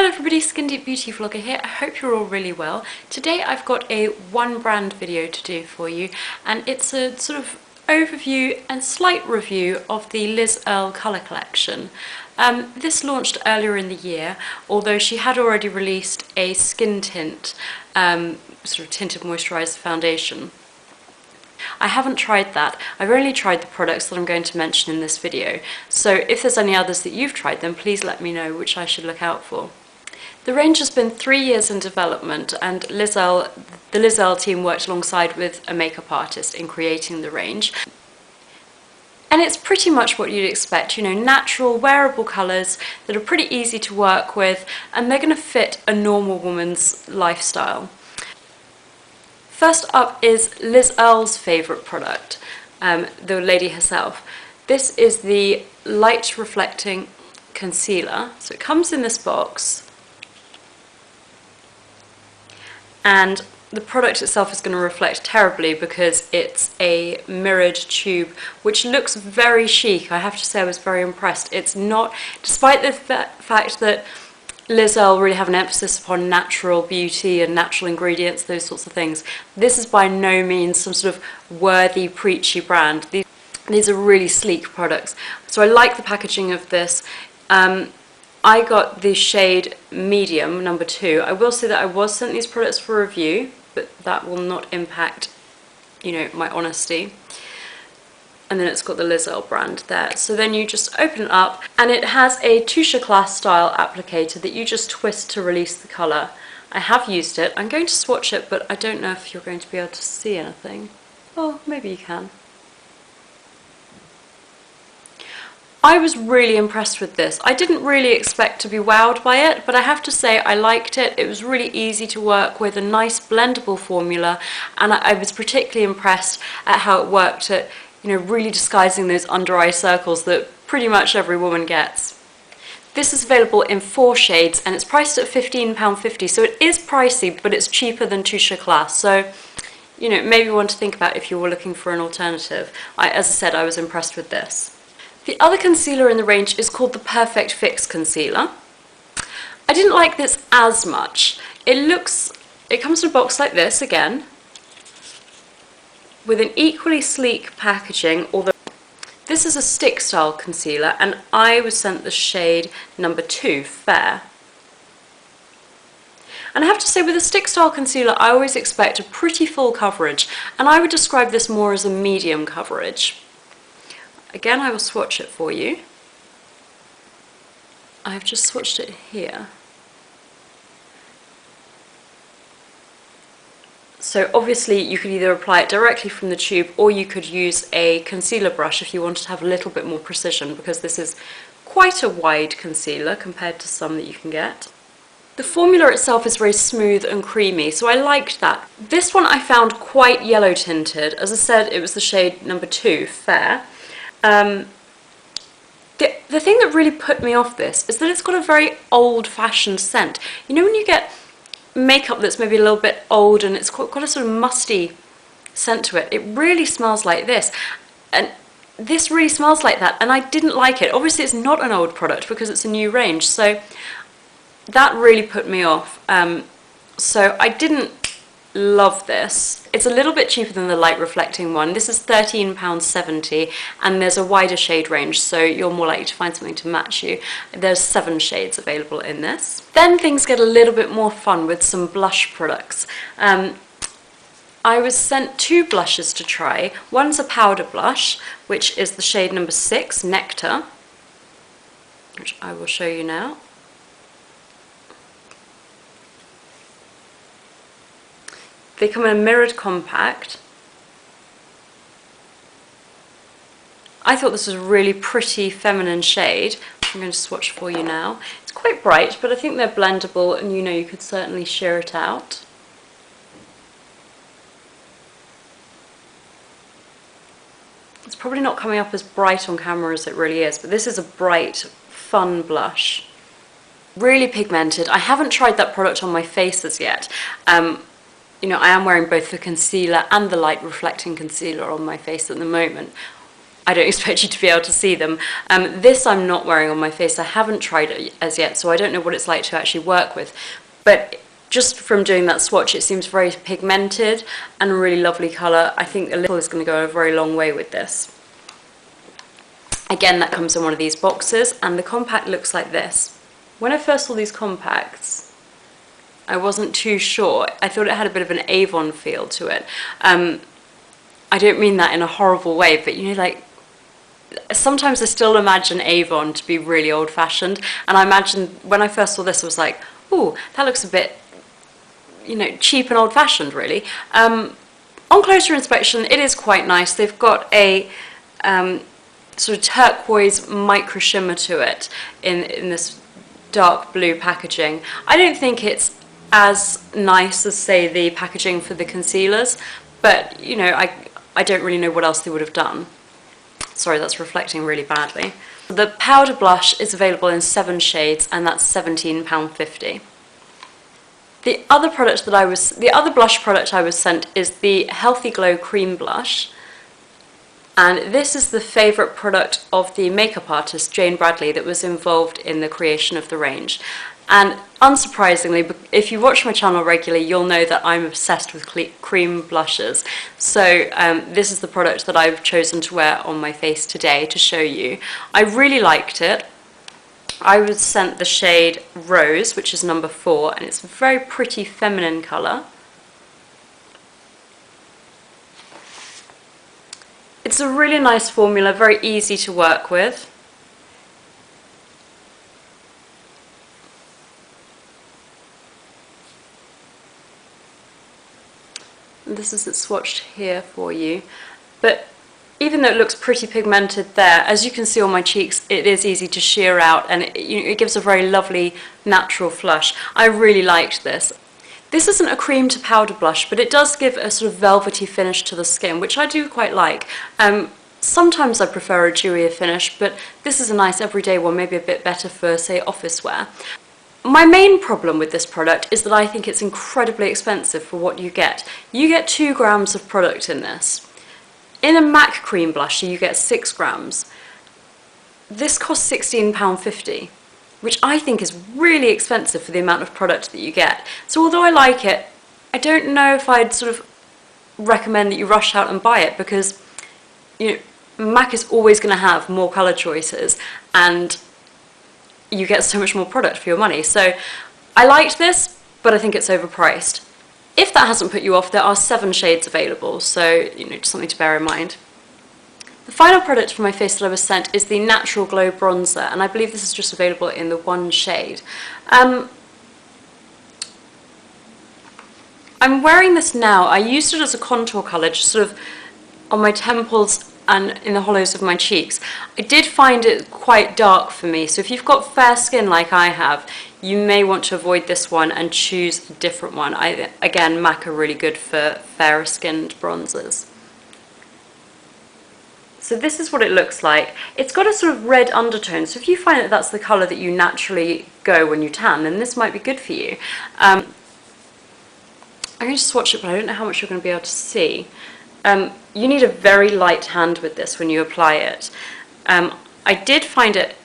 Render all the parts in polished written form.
Hello everybody, Skin Deep Beauty Vlogger here. I hope you're all really well. Today I've got a one brand video to do for you, and it's a sort of overview and slight review of the Earle colour collection. This launched earlier in the year, although she had already released a skin tint, sort of tinted moisturised foundation. I haven't tried that. I've only tried the products that I'm going to mention in this video, so if there's any others that you've tried, then please let me know which I should look out for. The range has been 3 years in development, and the Earle team worked alongside with a makeup artist in creating the range. And it's pretty much what you'd expect, you know, natural, wearable colours that are pretty easy to work with, and they're going to fit a normal woman's lifestyle. First up is Earle's favourite product, the lady herself. This is the Light Reflecting Concealer. So it comes in this box, and the product itself is going to reflect terribly because it's a mirrored tube, which looks very chic. I have to say I was very impressed. It's not, despite the fact that Earle really have an emphasis upon natural beauty and natural ingredients, those sorts of things, this is by no means some sort of worthy, preachy brand. These are really sleek products. So I like the packaging of this. I got the shade medium, number 2. I will say that I was sent these products for review, but that will not impact, you know, my honesty. And then it's got the Earle brand there. So then you just open it up, and it has a Touche Éclat style applicator that you just twist to release the colour. I have used it. I'm going to swatch it, but I don't know if you're going to be able to see anything. Oh, maybe you can. I was really impressed with this. I didn't really expect to be wowed by it, but I have to say I liked it. It was really easy to work with, a nice blendable formula, and I was particularly impressed at how it worked at, you know, really disguising those under eye circles that pretty much every woman gets. This is available in 4 shades, and it's priced at £15.50, so it is pricey, but it's cheaper than Touche Éclat. So, you know, maybe one to think about if you were looking for an alternative. As I said, I was impressed with this. The other concealer in the range is called the Perfect Fix Concealer. I didn't like this as much. It comes in a box like this again, with an equally sleek packaging, although this is a stick style concealer, and I was sent the shade number 2, Fair. And I have to say, with a stick style concealer, I always expect a pretty full coverage, and I would describe this more as a medium coverage. Again, I will swatch it for you. I've just swatched it here. So obviously you could either apply it directly from the tube, or you could use a concealer brush if you wanted to have a little bit more precision, because this is quite a wide concealer compared to some that you can get. The formula itself is very smooth and creamy, so I liked that. This one I found quite yellow tinted. As I said, it was the shade number 2, Fair. The thing that really put me off this is that it's got a very old-fashioned scent. You know when you get makeup that's maybe a little bit old and it's got a sort of musty scent to it? It really smells like this, and this really smells like that, and I didn't like it. Obviously it's not an old product because it's a new range, so that really put me off. So I didn't love this. It's a little bit cheaper than the light reflecting one. This is £13.70, and there's a wider shade range, so you're more likely to find something to match you. There's 7 shades available in this. Then things get a little bit more fun with some blush products. I was sent 2 blushes to try. One's a powder blush, which is the shade number 6, Nectar, which I will show you now. They come in a mirrored compact. I thought this was a really pretty feminine shade. I'm going to swatch for you now. It's quite bright, but I think they're blendable, and you know, you could certainly sheer it out. It's probably not coming up as bright on camera as it really is, but this is a bright, fun blush. Really pigmented. I haven't tried that product on my face as yet. You know, I am wearing both the concealer and the light reflecting concealer on my face at the moment. I don't expect you to be able to see them. This I'm not wearing on my face. I haven't tried it as yet, so I don't know what it's like to actually work with. But just from doing that swatch, it seems very pigmented and a really lovely colour. I think a little is going to go a very long way with this. Again, that comes in one of these boxes, and the compact looks like this. When I first saw these compacts, I wasn't too sure. I thought it had a bit of an Avon feel to it. I don't mean that in a horrible way, but you know, like, sometimes I still imagine Avon to be really old-fashioned, and I imagine when I first saw this, I was like, ooh, that looks a bit, you know, cheap and old-fashioned, really. On closer inspection, it is quite nice. They've got a sort of turquoise micro shimmer to it in this dark blue packaging. I don't think it's as nice as, say, the packaging for the concealers, but, you know, I don't really know what else they would have done. Sorry, that's reflecting really badly. The powder blush is available in 7 shades, and that's £17.50. The other blush product I was sent is the Healthy Glow Cream Blush, and this is the favourite product of the makeup artist Jane Bradley that was involved in the creation of the range. And unsurprisingly, if you watch my channel regularly, you'll know that I'm obsessed with cream blushes. So this is the product that I've chosen to wear on my face today to show you. I really liked it. I was sent the shade Rose, which is number 4, and it's a very pretty feminine colour. It's a really nice formula, very easy to work with. This is it swatched here for you, but even though it looks pretty pigmented there, as you can see on my cheeks, it is easy to sheer out, and it gives a very lovely natural flush. I really liked this. This isn't a cream to powder blush, but it does give a sort of velvety finish to the skin, which I do quite like. Sometimes I prefer a dewier finish, but this is a nice everyday one, maybe a bit better for, say, office wear. My main problem with this product is that I think it's incredibly expensive for what you get. You get 2 grams of product in this. In a MAC cream blusher, you get 6 grams. This costs £16.50, which I think is really expensive for the amount of product that you get. So although I like it, I don't know if I'd sort of recommend that you rush out and buy it, because, you know, MAC is always going to have more colour choices, and you get so much more product for your money. So I liked this, but I think it's overpriced. If that hasn't put you off, there are 7 shades available, so, you know, just something to bear in mind. The final product for my face that I was sent is the Natural Glow Bronzer, and I believe this is just available in the 1 shade. I'm wearing this now. I used it as a contour colour, just sort of on my temples and in the hollows of my cheeks. I did find it quite dark for me, so if you've got fair skin like I have, you may want to avoid this one and choose a different one. Again, MAC are really good for fairer skinned bronzers. So this is what it looks like. It's got a sort of red undertone, so if you find that that's the colour that you naturally go when you tan, then this might be good for you. I'm going to swatch it, but I don't know how much you're going to be able to see. You need a very light hand with this when you apply it. I did find it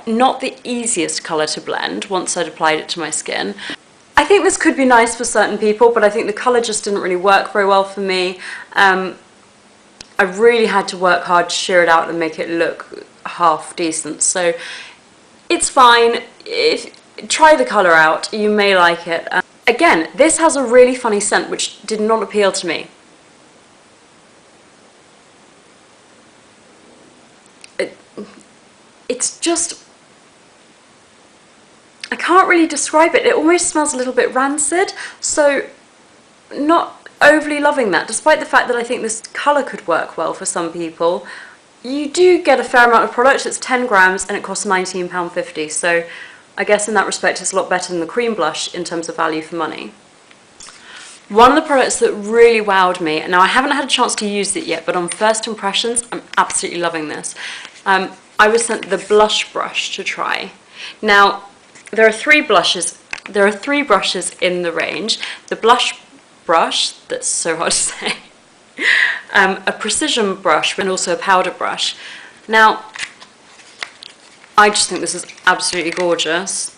not the easiest colour to blend once I'd applied it to my skin. I think this could be nice for certain people, but I think the colour just didn't really work very well for me. I really had to work hard to sheer it out and make it look half decent, so it's fine. Try the colour out, you may like it. Again, this has a really funny scent which did not appeal to me. It's just, I can't really describe it. It almost smells a little bit rancid, so not overly loving that, despite the fact that I think this colour could work well for some people. You do get a fair amount of product. It's 10 grams and it costs £19.50, so I guess in that respect it's a lot better than the cream blush in terms of value for money. One of the products that really wowed me, and now I haven't had a chance to use it yet, but on first impressions I'm absolutely loving this. I was sent the blush brush to try. Now, there are 3 brushes in the range. The blush brush, that's so hard to say, a precision brush and also a powder brush. Now, I just think this is absolutely gorgeous.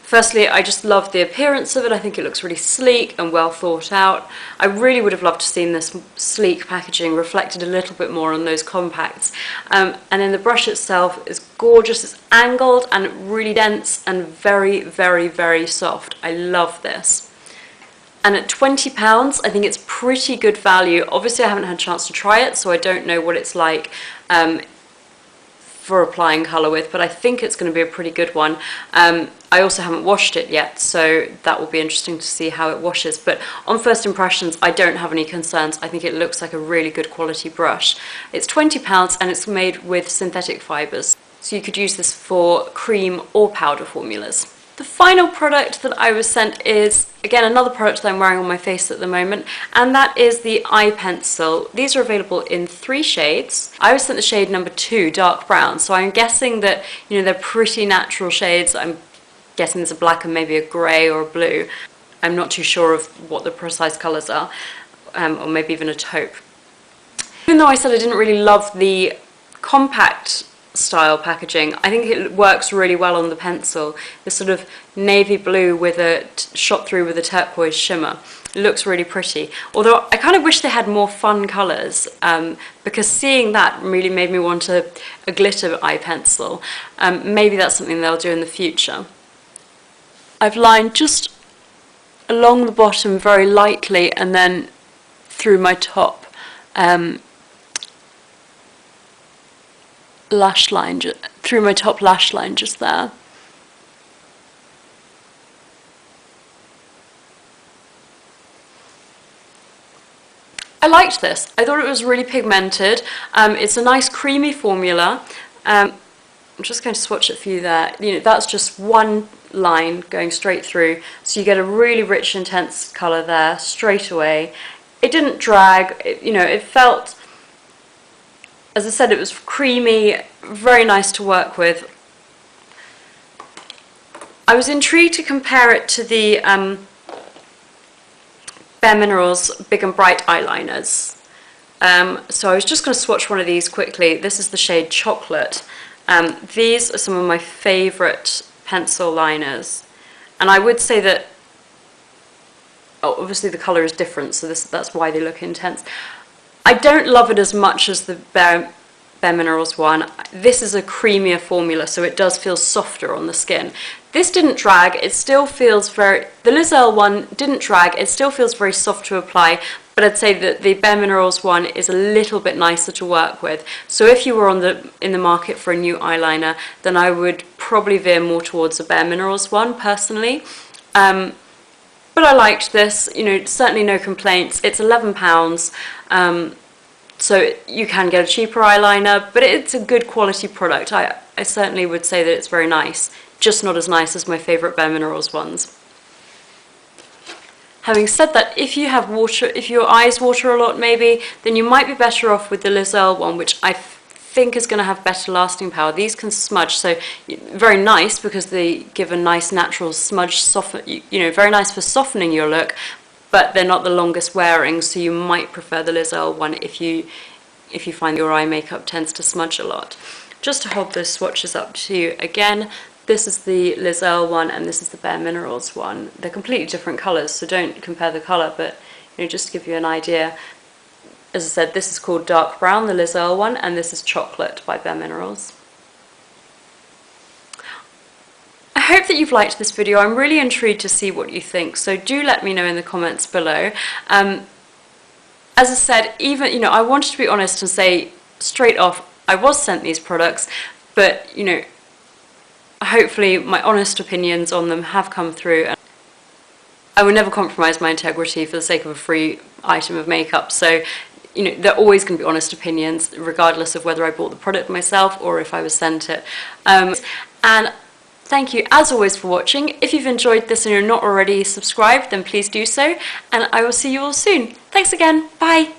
Firstly, I just love the appearance of it. I think it looks really sleek and well thought out. I really would have loved to have seen this sleek packaging reflected a little bit more on those compacts. And then the brush itself is gorgeous. It's angled and really dense and very, very, very soft. I love this. And at £20, I think it's pretty good value. Obviously, I haven't had a chance to try it, so I don't know what it's like for applying colour with, but I think it's going to be a pretty good one. I also haven't washed it yet, so that will be interesting to see how it washes. But on first impressions, I don't have any concerns. I think it looks like a really good quality brush. It's £20 and it's made with synthetic fibres, so you could use this for cream or powder formulas. The final product that I was sent is, again, another product that I'm wearing on my face at the moment, and that is the eye pencil. These are available in 3 shades. I was sent the shade number 2, dark brown, so I'm guessing that, you know, they're pretty natural shades. I'm guessing there's a black and maybe a grey or a blue. I'm not too sure of what the precise colours are, or maybe even a taupe. Even though I said I didn't really love the compact style packaging, I think it works really well on the pencil. This sort of navy blue with a shot through with a turquoise shimmer. It looks really pretty. Although I kind of wish they had more fun colours, because seeing that really made me want a glitter eye pencil. Maybe that's something they'll do in the future. I've lined just along the bottom very lightly and then through my top lash line, through my top lash line just there. I liked this. I thought it was really pigmented. It's a nice creamy formula. I'm just going to swatch it for you there. You know, that's just one line going straight through, so you get a really rich, intense colour there straight away. It didn't drag. You know, it felt, as I said, it was creamy, very nice to work with. I was intrigued to compare it to the Bare Minerals Big and Bright eyeliners. So I was just going to swatch one of these quickly. This is the shade Chocolate. These are some of my favourite pencil liners. And I would say that, obviously the colour is different, so that's why they look intense. I don't love it as much as the Bare Minerals one. This is a creamier formula, so it does feel softer on the skin. This didn't drag. It still feels very... The e.l.f. one didn't drag. It still feels very soft to apply, but I'd say that the Bare Minerals one is a little bit nicer to work with. So if you were in the market for a new eyeliner, then I would probably veer more towards the Bare Minerals one, personally. But I liked this. You know, certainly no complaints. It's £11. So you can get a cheaper eyeliner, but it's a good quality product. I certainly would say that it's very nice, just not as nice as my favourite Bare Minerals ones. Having said that, if you have water, if your eyes water a lot maybe, then you might be better off with the e.l.f. one, which I think is going to have better lasting power. These can smudge, so very nice because they give a nice natural smudge, soften, you know, very nice for softening your look, but they're not the longest wearing, so you might prefer the e.l.f. one if you find your eye makeup tends to smudge a lot. Just to hold those swatches up to you again, this is the e.l.f. one and this is the Bare Minerals one. They're completely different colours, so don't compare the colour, but you know, just to give you an idea. As I said, this is called Dark Brown, the e.l.f. one, and this is Chocolate by Bare Minerals. I hope that you've liked this video. I'm really intrigued to see what you think, so do let me know in the comments below. As I said, even, you know, I wanted to be honest and say straight off, I was sent these products, but, you know, hopefully my honest opinions on them have come through. And I would never compromise my integrity for the sake of a free item of makeup, so, you know, they're always going to be honest opinions, regardless of whether I bought the product myself or if I was sent it. And thank you, as always, for watching. If you've enjoyed this and you're not already subscribed, then please do so, and I will see you all soon. Thanks again. Bye.